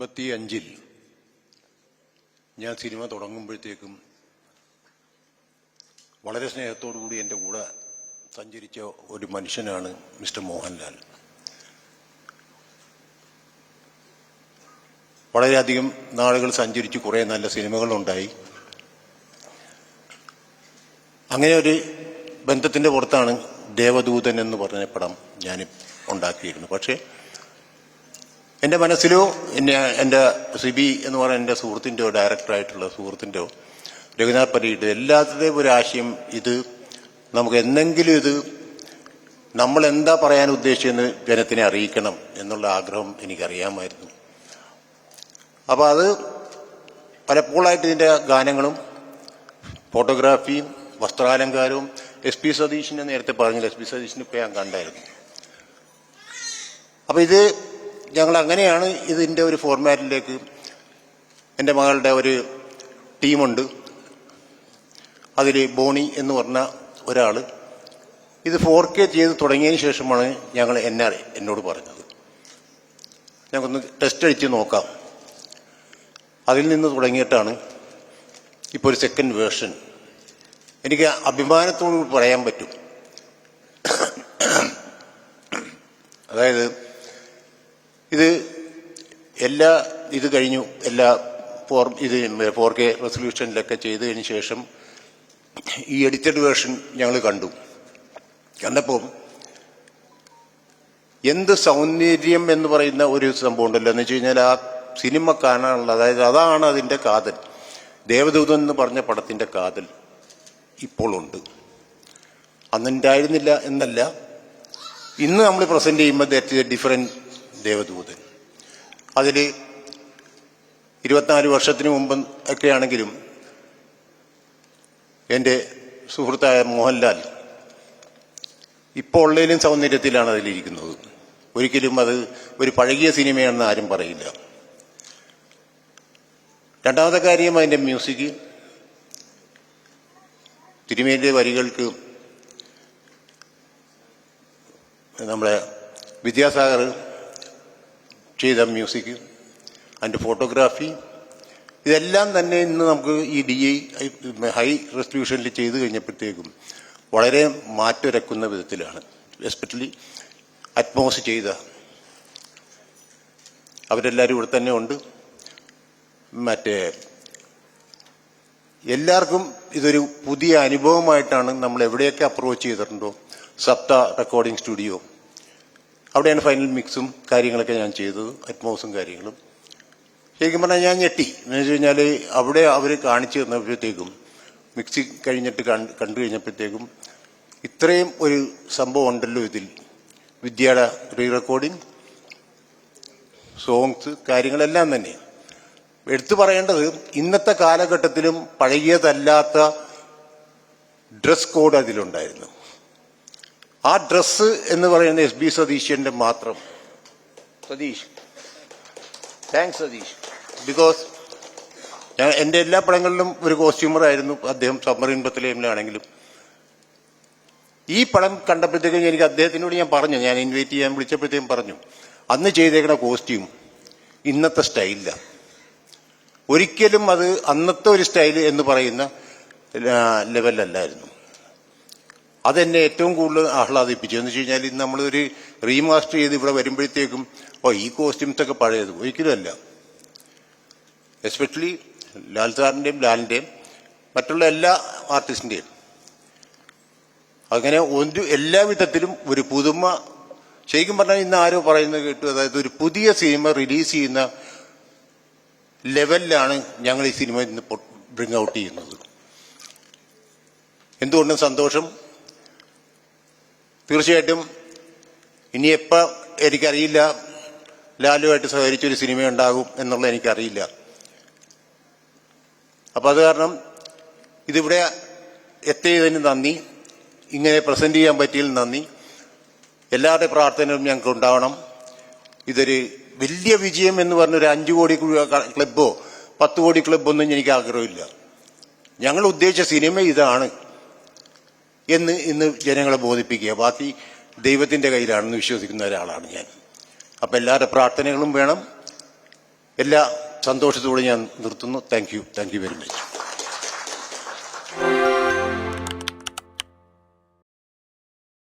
1985 ഞാൻ സിനിമ തുടങ്ങുമ്പോഴത്തേക്കും വളരെ സ്നേഹത്തോടുകൂടി എൻ്റെ കൂടെ സഞ്ചരിച്ച ഒരു മനുഷ്യനാണ് മിസ്റ്റർ മോഹൻലാൽ. വളരെയധികം നാളുകൾ സഞ്ചരിച്ച് കുറേ നല്ല സിനിമകളുണ്ടായി. അങ്ങനെ ഒരു ബന്ധത്തിൻ്റെ പുറത്താണ് ദേവദൂതൻ എന്ന് പറഞ്ഞ പടം ഞാൻ ഉണ്ടാക്കിയിരുന്നു. പക്ഷേ എൻ്റെ മനസ്സിലോ എൻ്റെ സിബി എന്ന് പറയുന്ന എൻ്റെ സുഹൃത്തിൻ്റെയോ ഡയറക്ടറായിട്ടുള്ള സുഹൃത്തിൻ്റെയോ രഘുനാഥ് പരീയുടെ എല്ലാത്തിൻ്റെയും ഒരു ആശയം ഇത് നമുക്ക് എന്തെങ്കിലും ഇത് നമ്മൾ എന്താ പറയാൻ ഉദ്ദേശിച്ചെന്ന് ജനത്തിനെ അറിയിക്കണം എന്നുള്ള ആഗ്രഹം എനിക്കറിയാമായിരുന്നു. അപ്പോൾ അത് പലപ്പോഴായിട്ട് ഇതിൻ്റെ ഗാനങ്ങളും ഫോട്ടോഗ്രാഫിയും വസ്ത്രാലങ്കാരവും എസ് പി സതീഷിനെ നേരത്തെ പറഞ്ഞില്ല, എസ് പി സതീഷിനെ ഇപ്പോൾ ഞാൻ കണ്ടായിരുന്നു. അപ്പോൾ ഇത് ഞങ്ങൾ അങ്ങനെയാണ് ഇതിൻ്റെ ഒരു ഫോർമാറ്റിലേക്ക് എൻ്റെ മകളുടെ ഒരു ടീമുണ്ട്. അതിൽ ബോണി എന്ന് പറഞ്ഞ ഒരാൾ ഇത് 4K ചെയ്ത് തുടങ്ങിയതിന് ശേഷമാണ് എന്നോട് പറഞ്ഞത് ഞങ്ങൾക്കൊന്ന് ടെസ്റ്റ് അടിച്ച് നോക്കാം. അതിൽ നിന്ന് തുടങ്ങിയിട്ടാണ് ഇപ്പോൾ ഒരു സെക്കൻഡ് വേർഷൻ എനിക്ക് അഭിമാനത്തോട് പറയാൻ പറ്റും. അതായത് ഇത് കഴിഞ്ഞു എല്ലാ 4K റെസൊല്യൂഷനിലൊക്കെ ചെയ്തതിന് ശേഷം ഈ എഡിറ്റഡ് വേർഷൻ ഞങ്ങൾ കണ്ടപ്പോൾ എന്ത് സൗന്ദര്യം എന്ന് പറയുന്ന ഒരു സംഭവം ഉണ്ടല്ലോ. എന്ന് വെച്ച് കഴിഞ്ഞാൽ ആ സിനിമ കാണാനുള്ള, അതായത് അതാണ് അതിൻ്റെ കാതൽ. ദേവദൂതൻ എന്ന് പറഞ്ഞ പടത്തിൻ്റെ കാതൽ ഇപ്പോഴുണ്ട്, അന്നുണ്ടായിരുന്നില്ല എന്നല്ല. ഇന്ന് നമ്മൾ പ്രസന്റ് ചെയ്യുമ്പോൾ ദാറ്റ് ഡിഫറെന്റ് ദേവദൂതൻ. അതിൽ 24 വർഷത്തിന് മുമ്പ് ഒക്കെ ആണെങ്കിലും എൻ്റെ സുഹൃത്തായ മോഹൻലാൽ ഇപ്പോൾ ഉള്ളതിലും സൗന്ദര്യത്തിലാണ് അതിലിരിക്കുന്നത്. ഒരിക്കലും അത് ഒരു പഴകിയ സിനിമയാണെന്ന് ആരും പറയില്ല. രണ്ടാമത്തെ കാര്യം അതിൻ്റെ മ്യൂസിക്. തിരുമേനിയുടെ വരികൾക്ക് നമ്മുടെ വിദ്യാസാഗർ ചെയ്ത മ്യൂസിക്, അതിൻ്റെ ഫോട്ടോഗ്രാഫി, ഇതെല്ലാം തന്നെ ഇന്ന് നമുക്ക് ഈ DI ഹൈ റെസൊല്യൂഷനിൽ ചെയ്ത് കഴിഞ്ഞപ്പോഴത്തേക്കും വളരെ മാറ്റുരക്കുന്ന വിധത്തിലാണ്. എസ്പെഷ്യലി അറ്റ്മോസ് ചെയ്ത അവരെല്ലാവരും ഇവിടെ തന്നെ ഉണ്ട്. എല്ലാവർക്കും ഇതൊരു പുതിയ അനുഭവമായിട്ടാണ്. നമ്മൾ എവിടെയൊക്കെ അപ്രോച്ച് ചെയ്തിട്ടുണ്ടോ, സപ്ത റെക്കോർഡിംഗ് സ്റ്റുഡിയോ, അവിടെയാണ് ഫൈനൽ മിക്സും കാര്യങ്ങളൊക്കെ ഞാൻ ചെയ്തത്, അറ്റ്മോസും കാര്യങ്ങളും. ശരിക്കും പറഞ്ഞാൽ ഞാൻ ഞെട്ടി. എന്ന് വെച്ച് കഴിഞ്ഞാൽ അവിടെ അവർ കാണിച്ചു തന്നപ്പോഴത്തേക്കും, മിക്സി കഴിഞ്ഞിട്ട് കണ്ടു കഴിഞ്ഞപ്പോഴത്തേക്കും ഇത്രയും ഒരു സംഭവം ഉണ്ടല്ലോ ഇതിൽ. വിദ്യയുടെ റീ റെക്കോർഡിങ്, സോങ്സ്, കാര്യങ്ങളെല്ലാം തന്നെ എടുത്തു പറയേണ്ടത്. ഇന്നത്തെ കാലഘട്ടത്തിലും പഴകിയതല്ലാത്ത ഡ്രസ് കോഡ് അതിലുണ്ടായിരുന്നു. ആ ഡ്രസ്സ് എന്ന് പറയുന്നത് SB സതീഷിന്റെ മാത്രം. സതീഷ്, താങ്ക്സ് സതീഷ്. ബിക്കോസ് എൻ്റെ എല്ലാ പടങ്ങളിലും ഒരു കോസ്റ്റ്യൂമറായിരുന്നു അദ്ദേഹം. സബ്മറീൻ ബത്തലേമിലാണെങ്കിലും ഈ പടം കണ്ടപ്പോഴത്തേക്കും എനിക്ക് അദ്ദേഹത്തിനോട് ഞാൻ പറഞ്ഞു, ഞാൻ ഇൻവൈറ്റ് ചെയ്യാൻ വിളിച്ചപ്പോഴത്തേക്കും പറഞ്ഞു, അന്ന് ചെയ്തേക്കുന്ന കോസ്റ്റ്യൂം ഇന്നത്തെ സ്റ്റൈലില്ല. ഒരിക്കലും അത് അന്നത്തെ ഒരു സ്റ്റൈല് എന്ന് പറയുന്ന ലെവലല്ലായിരുന്നു. അതെന്നെ ഏറ്റവും കൂടുതൽ ആഹ്ലാദിപ്പിച്ചു. എന്ന് വെച്ച് കഴിഞ്ഞാൽ ഇന്ന് നമ്മളൊരു റീമാസ്റ്റർ ചെയ്ത് ഇവിടെ വരുമ്പോഴത്തേക്കും ഈ കോസ്റ്റ്യൂംസ് ഒക്കെ പഴയത് ഒരിക്കലും അല്ല. എസ്പെഷ്യലി ലാൽ സാറിൻ്റെയും ലാലിൻ്റെയും മറ്റുള്ള എല്ലാ ആർട്ടിസ്റ്റിൻ്റെയും അങ്ങനെ എല്ലാ വിധത്തിലും ഒരു പുതുമ. ശരിക്കും പറഞ്ഞാൽ ഇന്ന് ആരോ പറയുന്നത് കേട്ടു, അതായത് ഒരു പുതിയ സിനിമ റിലീസ് ചെയ്യുന്ന ലെവലിലാണ് ഞങ്ങൾ ഈ സിനിമ ഇന്ന് ബ്രിങ് ഔട്ട് ചെയ്യുന്നത്. എന്തുകൊണ്ടും സന്തോഷം. തീർച്ചയായിട്ടും ഇനി എപ്പോൾ എനിക്കറിയില്ല ലാലുമായിട്ട് സഹകരിച്ചൊരു സിനിമ ഉണ്ടാകും എന്നുള്ളത് എനിക്കറിയില്ല. അപ്പം അത് കാരണം ഇതിവിടെ എത്തിയതിന് നന്ദി, ഇങ്ങനെ പ്രസന്റ് ചെയ്യാൻ പറ്റിയതിൽ നന്ദി. എല്ലാവരുടെയും പ്രാർത്ഥനയും ഞങ്ങൾക്ക് ഉണ്ടാവണം. ഇതൊരു വലിയ വിജയം എന്ന് പറഞ്ഞൊരു 5 കോടി ക്ലബ്ബോ 10 കോടി ക്ലബ്ബൊന്നും എനിക്ക് ആഗ്രഹമില്ല. ഞങ്ങൾ ഉദ്ദേശിച്ച സിനിമ ഇതാണ് എന്ന് ഇന്ന് ജനങ്ങളെ ബോധിപ്പിക്കുക. ബാക്കി ദൈവത്തിൻ്റെ കയ്യിലാണെന്ന് വിശ്വസിക്കുന്ന ഒരാളാണ് ഞാൻ. അപ്പം എല്ലാവരുടെ പ്രാർത്ഥനകളും വേണം. എല്ലാ സന്തോഷത്തോടെ ഞാൻ നിർത്തുന്നു. Thank you very much.